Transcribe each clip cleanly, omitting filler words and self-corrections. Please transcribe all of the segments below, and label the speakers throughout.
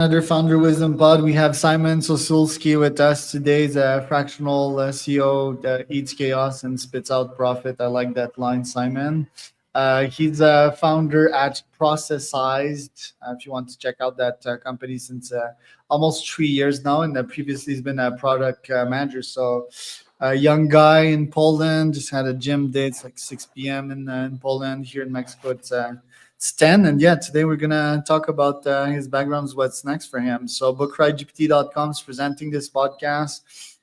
Speaker 1: Another Founder Wisdom Pod. We have Simon Sosulski with us today. He's a fractional CEO that eats chaos and spits out profit. I like that line, Simon. He's a founder at Processized. If you want to check out that company since almost 3 years now, and previously he's been a product manager. So, a young guy in Poland just had a gym day. It's like 6 p.m. In Poland. Here in Mexico, it's 10. And yeah, today we're going to talk about his backgrounds, what's next for him. So bookridegpt.com is presenting this podcast.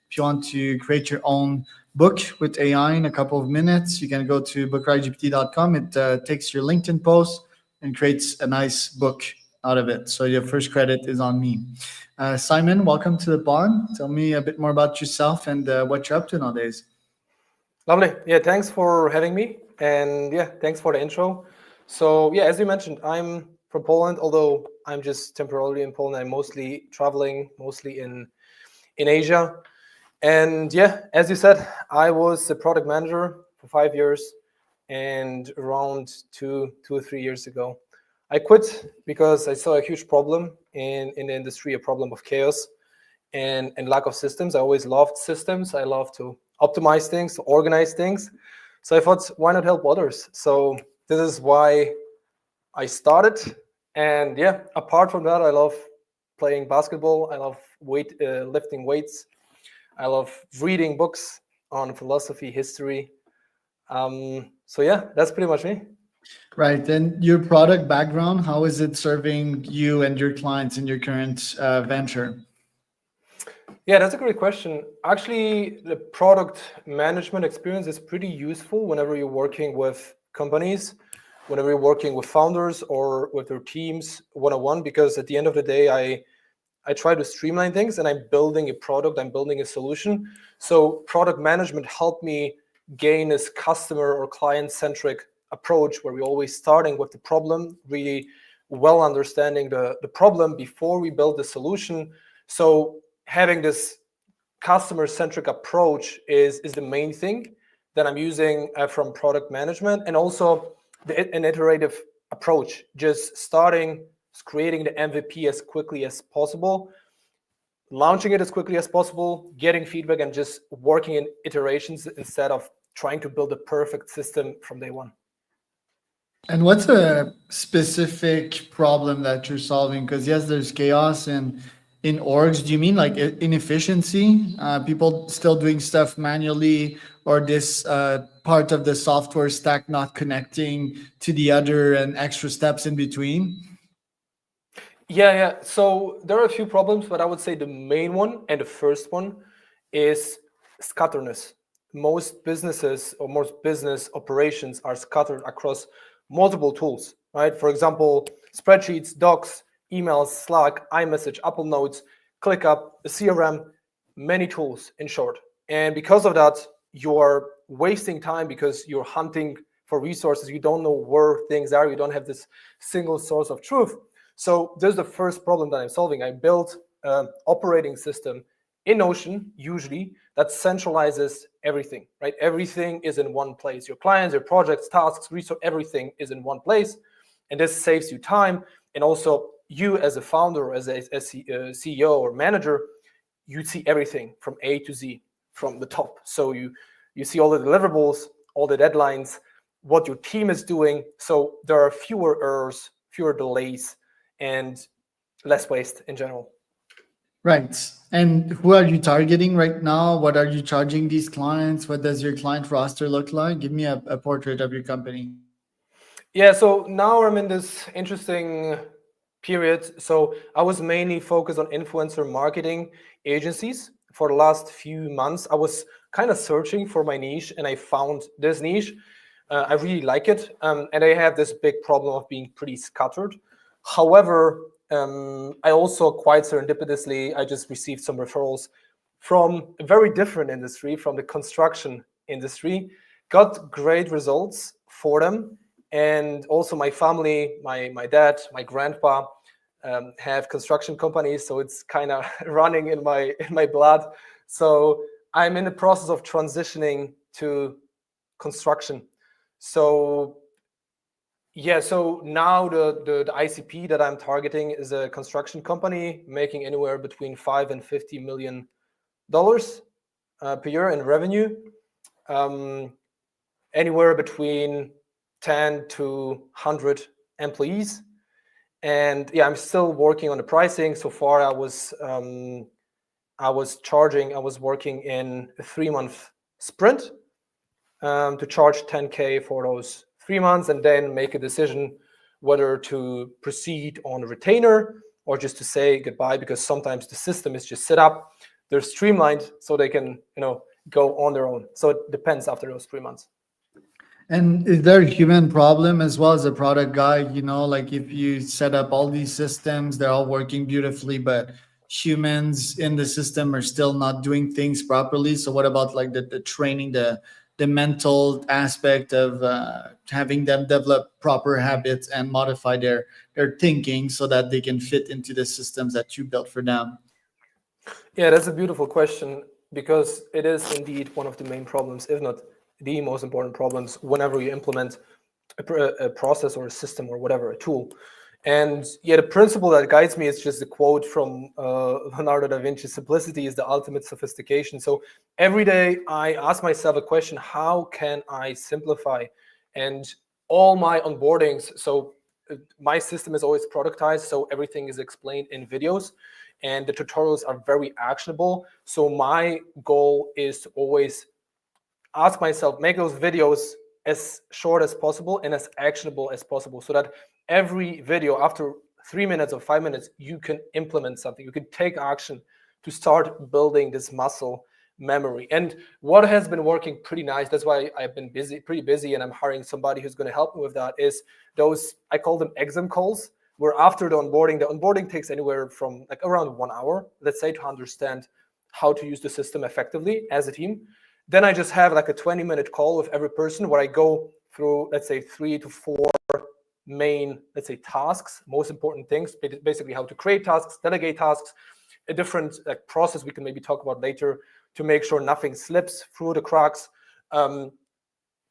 Speaker 1: If you want to create your own book with AI in a couple of minutes, you can go to bookridegpt.com. It takes your LinkedIn post and creates a nice book out of it. So your first credit is on me. Simon, welcome to the pod. Tell me a bit more about yourself and what you're up to nowadays.
Speaker 2: Lovely. Yeah, thanks for having me. And yeah, thanks for the intro. So yeah, as you mentioned, I'm from Poland, although I'm just temporarily in Poland. I'm mostly traveling, mostly in Asia. And yeah, as you said, I was a product manager for 5 years, and around two or 3 years ago, I quit because I saw a huge problem in the industry, a problem of chaos and lack of systems. I always loved systems. I love to optimize things, to organize things. So I thought, why not help others? So this is why I started. And yeah, apart from that, I love playing basketball. I love lifting weights. I love reading books on philosophy, history. So yeah, that's pretty much me.
Speaker 1: Right. And your product background, how is it serving you and your clients in your current venture?
Speaker 2: Yeah, that's a great question. Actually, the product management experience is pretty useful whenever you're working with companies, whenever you're working with founders or with their teams one-on-one, because at the end of the day, I try to streamline things and I'm building a product, I'm building a solution. So product management helped me gain this customer or client-centric approach where we're always starting with the problem, really well understanding the problem before we build the solution. So having this customer-centric approach is the main thing that I'm using from product management, and also an iterative approach, just starting, creating the MVP as quickly as possible, launching it as quickly as possible, getting feedback, and just working in iterations instead of trying to build a perfect system from day one.
Speaker 1: And what's a specific problem that you're solving? Because yes, there's chaos in orgs. Do you mean like inefficiency? People still doing stuff manually, or this part of the software stack not connecting to the other and extra steps in between?
Speaker 2: Yeah. So there are a few problems, but I would say the main one and the first one is scatteredness. Most businesses or most business operations are scattered across multiple tools, right? For example, spreadsheets, docs, emails, Slack, iMessage, Apple Notes, ClickUp, the CRM, many tools in short. And because of that, you are wasting time because you're hunting for resources. You don't know where things are. You don't have this single source of truth. So there's the first problem that I'm solving. I built an operating system in Notion, usually, that centralizes everything, right? Everything is in one place. Your clients, your projects, tasks, resource, everything is in one place. And this saves you time. And also, you as a founder, as a CEO or manager, you see everything from A to Z from the top. So you see all the deliverables, all the deadlines, what your team is doing. So there are fewer errors, fewer delays, and less waste in general.
Speaker 1: Right. And who are you targeting right now? What are you charging these clients? What does your client roster look like? Give me a portrait of your company.
Speaker 2: Yeah, so now I'm in this interesting period. So I was mainly focused on influencer marketing agencies for the last few months. I was kind of searching for my niche and I found this niche. I really like it. And I have this big problem of being pretty scattered. However, I also quite serendipitously, I just received some referrals from a very different industry, from the construction industry, got great results for them. And also my family, my dad, my grandpa have construction companies, so it's kind of running in my blood. So I'm in the process of transitioning to construction. So Yeah, so now the ICP that I'm targeting is a construction company making anywhere between 5 and 50 million dollars per year in revenue, um, anywhere between 10 to 100 employees. And yeah, I'm still working on the pricing. So far, I was working in a 3 month sprint, to charge 10K for those 3 months, and then make a decision whether to proceed on a retainer or just to say goodbye, because sometimes the system is just set up, they're streamlined so they can, go on their own. So it depends after those 3 months.
Speaker 1: And is there a human problem as well as a product guy? Like if you set up all these systems, they're all working beautifully, but humans in the system are still not doing things properly. So what about like the training, the mental aspect of having them develop proper habits and modify their thinking so that they can fit into the systems that you built for them?
Speaker 2: Yeah, that's a beautiful question, because it is indeed one of the main problems, if not the most important problems, whenever you implement a process or a system or whatever, a tool. And yeah, the principle that guides me is just a quote from Leonardo da Vinci: "Simplicity is the ultimate sophistication." So every day I ask myself a question: how can I simplify? And all my onboardings, so my system is always productized, so everything is explained in videos, and the tutorials are very actionable. So my goal is to always ask myself, make those videos as short as possible and as actionable as possible, so that every video after 3 minutes or 5 minutes, you can implement something, you can take action to start building this muscle memory. And what has been working pretty nice, that's why I've been pretty busy, and I'm hiring somebody who's going to help me with that, is those, I call them exam calls, where after the onboarding takes anywhere from like around 1 hour, let's say, to understand how to use the system effectively as a team. Then I just have like a 20-minute call with every person, where I go through, let's say, 3 to 4 main, let's say, tasks, most important things, basically how to create tasks, delegate tasks, a different like process we can maybe talk about later, to make sure nothing slips through the cracks. Um,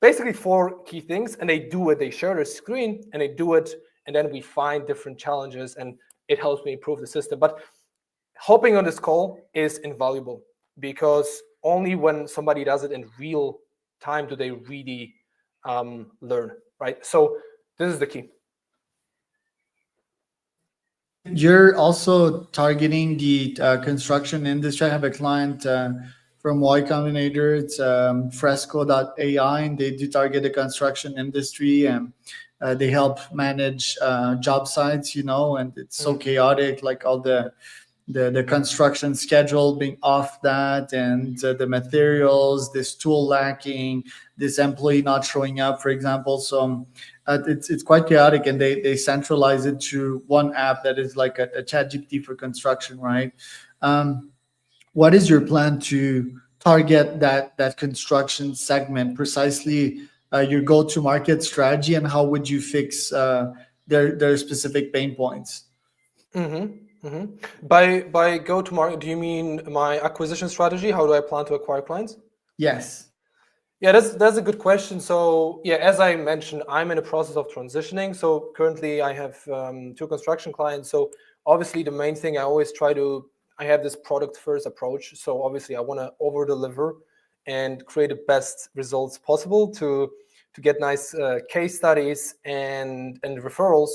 Speaker 2: Basically 4 key things, and they do it. They share their screen and they do it, and then we find different challenges, and it helps me improve the system. But hopping on this call is invaluable, because only when somebody does it in real time do they really learn, right? So this is the key.
Speaker 1: You're also targeting the construction industry. I have a client from Y Combinator. It's Fresco.ai, and they do target the construction industry, and they help manage job sites, and it's so
Speaker 2: Mhm.
Speaker 1: chaotic, like all the construction schedule being off that, and the materials, this tool lacking, this employee not showing up, for example. So it's quite chaotic, and they centralize it to one app that is like a chat GPT for construction, right? um, what is your plan to target that construction segment precisely, your go-to market strategy, and how would you fix their specific pain points?
Speaker 2: By go to market, do you mean my acquisition strategy? How do I plan to acquire clients?
Speaker 1: Yes.
Speaker 2: Yeah, that's a good question. So yeah, as I mentioned, I'm in a process of transitioning. So currently, I have 2 construction clients. So obviously, the main thing I have this product first approach. So obviously, I want to over deliver and create the best results possible to get nice case studies and referrals.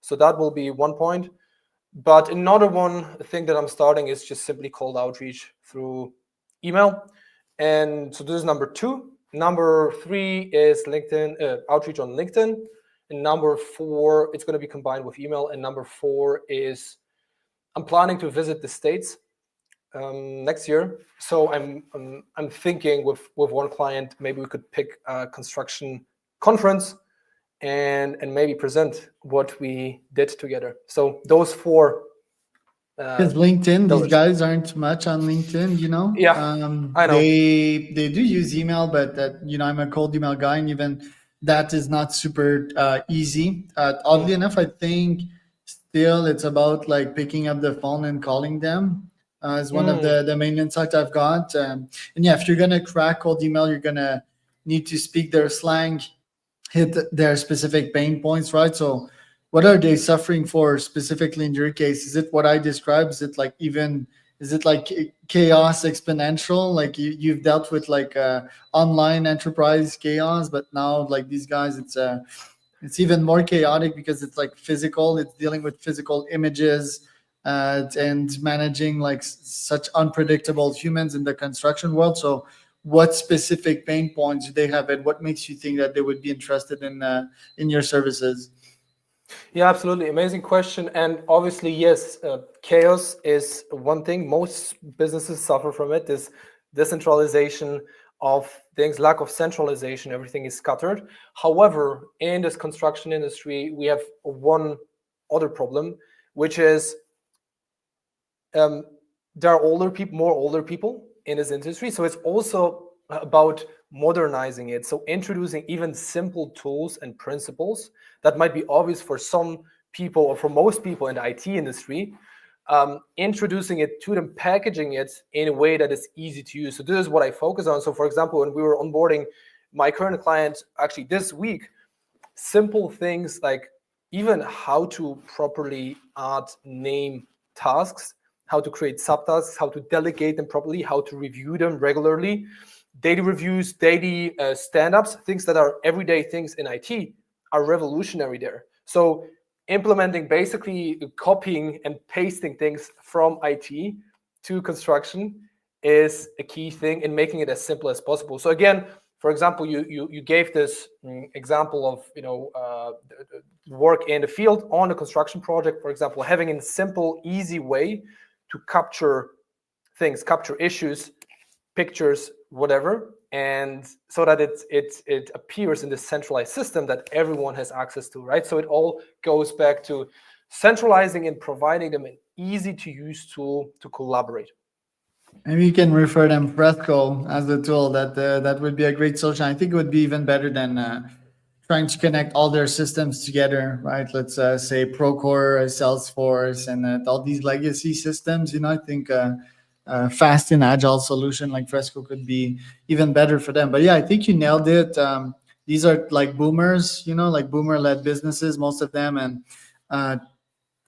Speaker 2: So that will be one point. But another one thing that I'm starting is just simply cold outreach through email. And so this is number 2. Number 3 is LinkedIn, outreach on LinkedIn. And number 4, it's going to be combined with email. And number 4 is I'm planning to visit the States next year. So I'm thinking with one client, maybe we could pick a construction conference and maybe present what we did together. So those 4
Speaker 1: Because LinkedIn, these
Speaker 2: pillars.
Speaker 1: guys aren't much on LinkedIn,
Speaker 2: Yeah, I know.
Speaker 1: they do use email, but I'm a cold email guy, and even that is not super easy. Oddly
Speaker 2: Mm,
Speaker 1: enough, I think still it's about like picking up the phone and calling them, is one of
Speaker 2: mm,
Speaker 1: the main insights I've got. And yeah, if you're gonna crack cold email, you're gonna need to speak their slang, hit their specific pain points, right? So what are they suffering for specifically in your case? Is it what I described? Is it like even, is it like chaos exponential? Like you've dealt with like online enterprise chaos, but now like these guys, it's even more chaotic because it's like physical. It's dealing with physical images and managing like such unpredictable humans in the construction world. So, what specific pain points do they have, and what makes you think that they would be interested in your services?
Speaker 2: Yeah, absolutely. Amazing question. And obviously, yes, chaos is one thing. Most businesses suffer from it. This decentralization of things, lack of centralization, everything is scattered. However, in this construction industry, we have one other problem, which is um, there are older people, more older people in this industry. So it's also about modernizing it. So introducing even simple tools and principles that might be obvious for some people or for most people in the IT industry, introducing it to them, packaging it in a way that is easy to use. So this is what I focus on. So for example, when we were onboarding my current client actually this week, simple things like even how to properly add name tasks, how to create subtasks, how to delegate them properly, how to review them regularly, daily reviews, daily stand-ups, things that are everyday things in IT are revolutionary there. So implementing basically copying and pasting things from IT to construction is a key thing in making it as simple as possible. So again, for example, you gave this example of work in the field on a construction project. For example, having a simple, easy way to capture things, capture issues, pictures, whatever, and so that it appears in this centralized system that everyone has access to, right? So it all goes back to centralizing and providing them an easy to use tool to collaborate.
Speaker 1: Maybe you can refer them Fresco as a tool. That would be a great solution. I think it would be even better than trying to connect all their systems together, right? Let's say Procore, Salesforce, and all these legacy systems. You know, I think fast and agile solution like Fresco could be even better for them. But yeah, I think you nailed it. These are like boomers, you know, like boomer led businesses, most of them, and uh,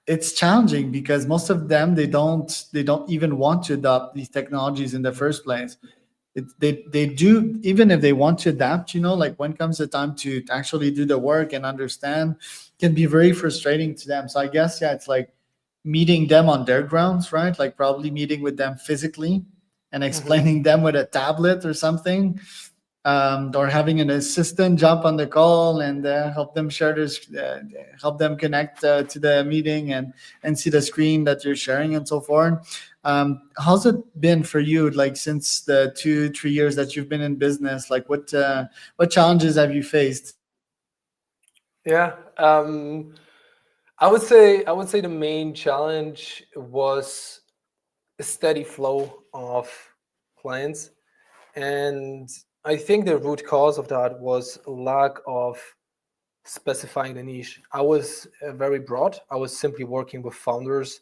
Speaker 1: it's challenging because most of them they don't even want to adopt these technologies in the first place. They do, even if they want to adapt, you know, like when comes the time to actually do the work and understand, can be very frustrating to them. So I guess, yeah, it's like meeting them on their grounds, right? Like probably meeting with them physically and
Speaker 2: Mhm.
Speaker 1: explaining them with a tablet or something, or having an assistant jump on the call and help them share this, help them connect to the meeting and see the screen that you're sharing and so forth. How's it been for you, like since the 2 3 years that you've been in business? Like what challenges have you faced?
Speaker 2: Yeah, I would say the main challenge was a steady flow of clients, and I think the root cause of that was lack of specifying the niche. I was very broad. I was simply working with founders,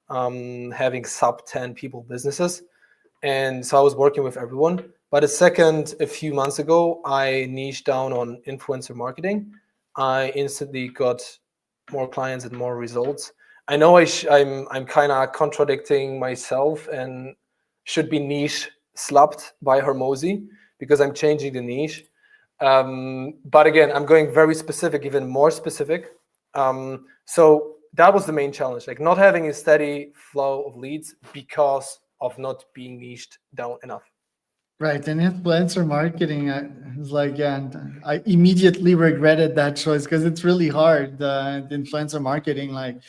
Speaker 2: having sub 10 people businesses, and so I was working with everyone. But a few months ago, I niched down on influencer marketing. I instantly got more clients and more results. I know I'm kind of contradicting myself and should be niche slapped by Hermosi because I'm changing the niche. But again, I'm going very specific, even more specific. So that was the main challenge, like not having a steady flow of leads because of not being niched down enough.
Speaker 1: Right, and influencer marketing is like, yeah, and I immediately regretted that choice because it's really hard. The influencer marketing, like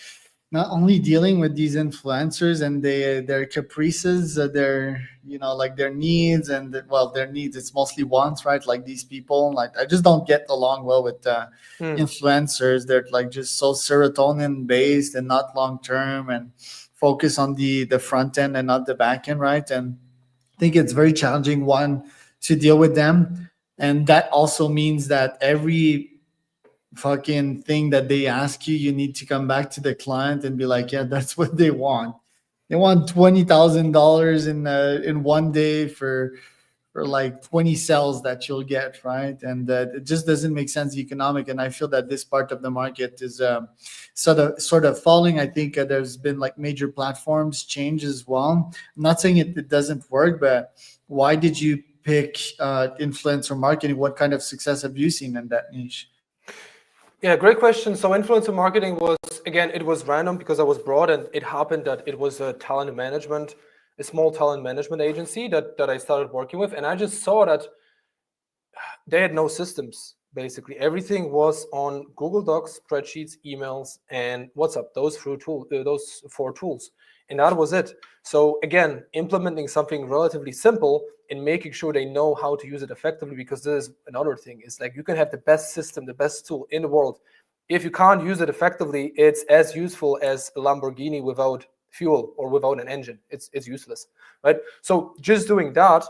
Speaker 1: not only dealing with these influencers and their caprices, their, you know, like their needs and well, their needs. It's mostly wants, right? Like these people, like I just don't get along well with
Speaker 2: Hmm.
Speaker 1: influencers. They're like just so serotonin based and not long term and focus on the front end and not the back end, right? And think it's very challenging one to deal with them, and that also means that every fucking thing that they ask you, you need to come back to the client and be like, yeah, that's what they want. They want $20,000 in one day or like 20 cells that you'll get, right? And it just doesn't make sense economic. And I feel that this part of the market is sort of falling. I think there's been like major platforms change as well. I'm not saying it doesn't work, but why did you pick influencer marketing? What kind of success have you seen in that niche?
Speaker 2: Yeah, great question. So influencer marketing was, again, it was random because I was broad, and it happened that it was a small talent management agency that I started working with. And I just saw that they had no systems. Basically, everything was on Google Docs, spreadsheets, emails, and WhatsApp. Those four tools, and that was it. So again, implementing something relatively simple and making sure they know how to use it effectively. Because this is another thing: is like you can have the best system, the best tool in the world. If you can't use it effectively, it's as useful as a Lamborghini without fuel or without an engine. It's useless, right? So just doing that,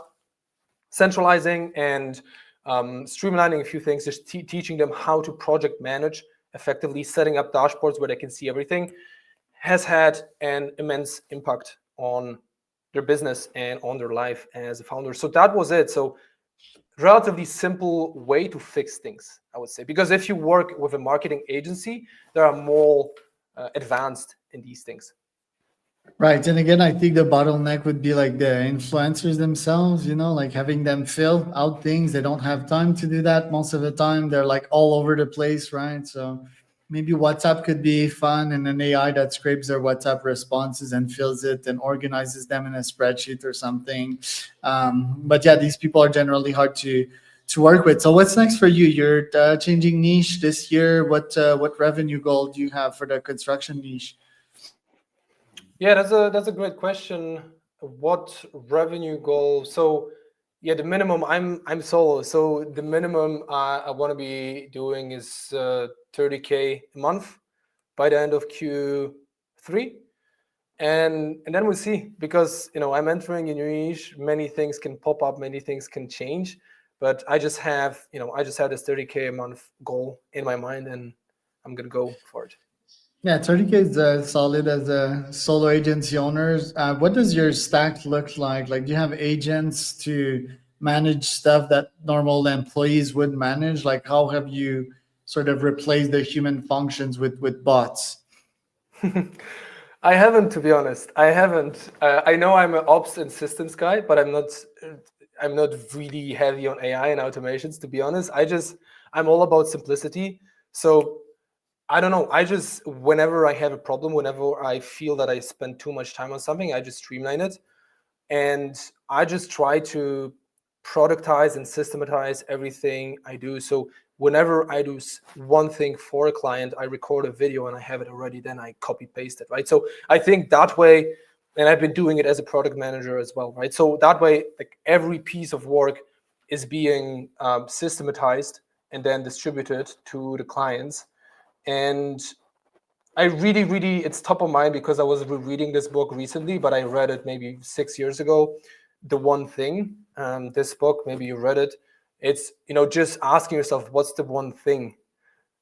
Speaker 2: centralizing and streamlining a few things, just teaching them how to project manage effectively, setting up dashboards where they can see everything, has had an immense impact on their business and on their life as a founder. So that was it. So relatively simple way to fix things, I would say, because if you work with a marketing agency, there are more advanced in these things.
Speaker 1: Right. And again, I think the bottleneck would be like the influencers themselves, like having them fill out things. They don't have time to do that most of the time. They're like all over the place, right? So maybe WhatsApp could be fun, and an AI that scrapes their WhatsApp responses and fills it and organizes them in a spreadsheet or something. But yeah, these people are generally hard to work with. So what's next for you? You're changing niche this year. What revenue goal do you have for the construction niche?
Speaker 2: Yeah, that's a great question. What revenue goal? So yeah, the minimum, I'm solo, so the minimum I want to be doing is 30K a month by the end of Q3, and then we'll see, because I'm entering a new niche. Many things can pop up, many things can change, but I just have this 30K a month goal in my mind, and I'm gonna go for it.
Speaker 1: Yeah, 30K is solid as a solo agency owners. What does your stack look like? Like, do you have agents to manage stuff that normal employees would manage? Like, how have you sort of replaced the human functions with bots?
Speaker 2: I haven't, to be honest. I haven't. I know I'm an ops and systems guy, but I'm not. I'm not really heavy on AI and automations, to be honest. I'm all about simplicity. So I don't know. I just, whenever I have a problem, whenever I feel that I spend too much time on something, I just streamline it, and I just try to productize and systematize everything I do. So whenever I do one thing for a client, I record a video and I have it already, then I copy paste it, right? So I think that way, and I've been doing it as a product manager as well, right? So that way, like, every piece of work is being systematized and then distributed to the clients. And I really, really, it's top of mind because I was reading this book recently, but I read it maybe 6 years ago. The One Thing, this book, maybe you read it. It's, just asking yourself, what's the one thing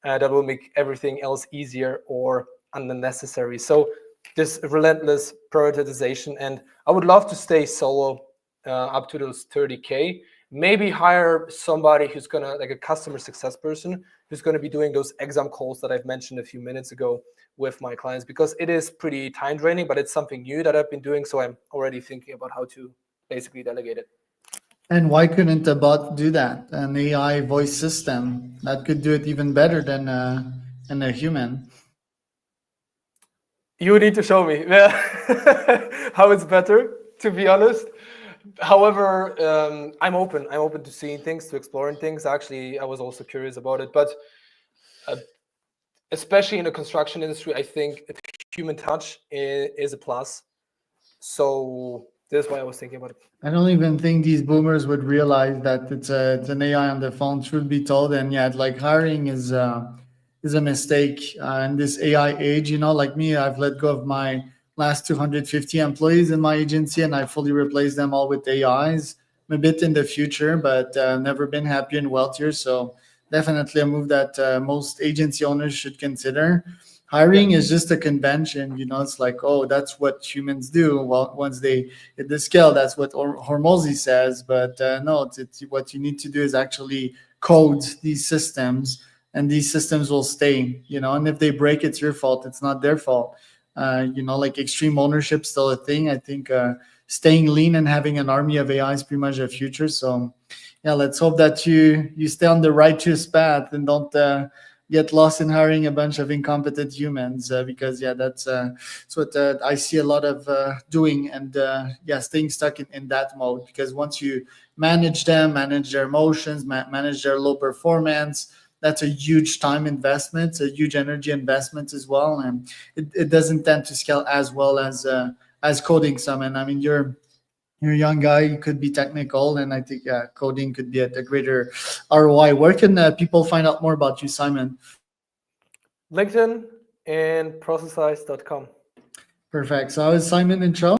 Speaker 2: that will make everything else easier or unnecessary? So this relentless prioritization. And I would love to stay solo up to those 30K. Maybe hire somebody who's gonna, like a customer success person, who's gonna be doing those exam calls that I've mentioned a few minutes ago with my clients, because it is pretty time draining, but it's something new that I've been doing. So I'm already thinking about how to basically delegate it.
Speaker 1: And why couldn't a bot do that? An AI voice system that could do it even better than a human.
Speaker 2: You need to show me how it's better, to be honest. However, I'm open. I'm open to seeing things, to exploring things. Actually, I was also curious about it, but uh, especially in the construction industry, I think human touch is a plus. So this is why I was thinking about it.
Speaker 1: I don't even think these boomers would realize that it's an AI on the phone. Truth be told, and yet like hiring is a mistake in this AI age. Like me, I've let go of my last 250 employees in my agency, and I fully replaced them all with AIs. I'm a bit in the future, but never been happier and wealthier. So definitely a move that most agency owners should consider. Hiring is just a convention, it's like, oh, that's what humans do. Well, once they hit the scale, that's what Hormozy says. But no, it's what you need to do is actually code these systems, and these systems will stay, and if they break, it's your fault. It's not their fault. Like extreme ownership still a thing. I think staying lean and having an army of AI is pretty much the future. So yeah, let's hope that you stay on the righteous path and don't get lost in hiring a bunch of incompetent humans, because yeah, that's what I see a lot of doing, and yeah, staying stuck in that mode, because once you manage them, manage their emotions, manage their low performance, that's a huge time investment, a huge energy investment as well, and it doesn't tend to scale as well as coding some. And I mean, you're a young guy, you could be technical, and I think coding could be at a greater ROI. Where can people find out more about you, Simon?
Speaker 2: LinkedIn and processized.com.
Speaker 1: Perfect. So I was Simon Intro.